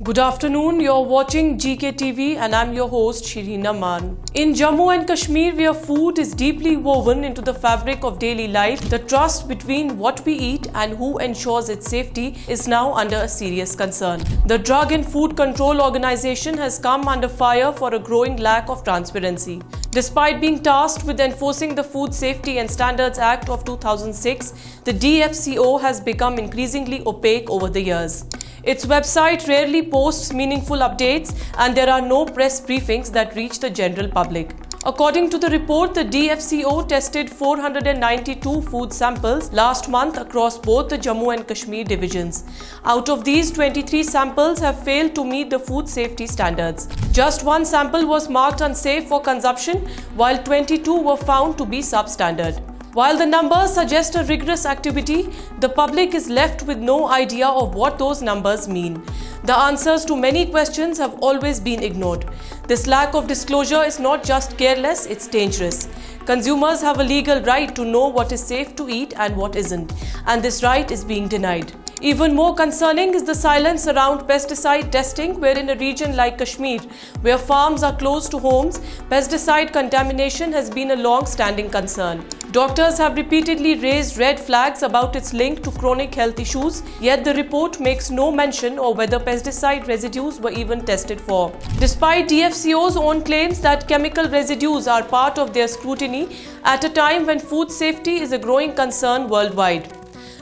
Good afternoon, you're watching GK TV and I'm your host Shireen Aman. In Jammu and Kashmir, where food is deeply woven into the fabric of daily life, the trust between what we eat and who ensures its safety is now under a serious concern. The Drug and Food Control Organization has come under fire for a growing lack of transparency. Despite being tasked with enforcing the Food Safety and Standards Act of 2006, the DFCO has become increasingly opaque over the years. Its website rarely posts meaningful updates and there are no press briefings that reach the general public. According to the report, the DFCO tested 492 food samples last month across both the Jammu and Kashmir divisions. Out of these, 23 samples have failed to meet the food safety standards. Just one sample was marked unsafe for consumption, while 22 were found to be substandard. While the numbers suggest a rigorous activity, the public is left with no idea of what those numbers mean. The answers to many questions have always been ignored. This lack of disclosure is not just careless, it's dangerous. Consumers have a legal right to know what is safe to eat and what isn't, and this right is being denied. Even more concerning is the silence around pesticide testing, where in a region like Kashmir, where farms are close to homes, pesticide contamination has been a long-standing concern. Doctors have repeatedly raised red flags about its link to chronic health issues, yet the report makes no mention of whether pesticide residues were even tested for. Despite DFCO's own claims that chemical residues are part of their scrutiny at a time when food safety is a growing concern worldwide.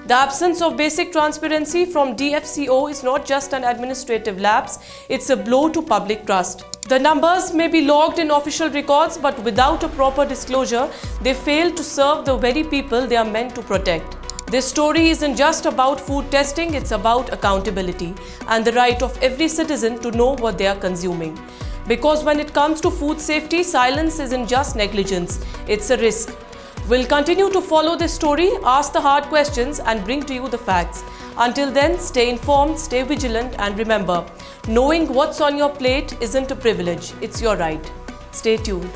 The absence of basic transparency from DFCO is not just an administrative lapse, it's a blow to public trust. The numbers may be logged in official records, but without a proper disclosure, they fail to serve the very people they are meant to protect. This story isn't just about food testing, it's about accountability and the right of every citizen to know what they are consuming. Because when it comes to food safety, silence isn't just negligence, it's a risk. We'll continue to follow this story, ask the hard questions and bring to you the facts. Until then, stay informed, stay vigilant and remember, knowing what's on your plate isn't a privilege, it's your right. Stay tuned.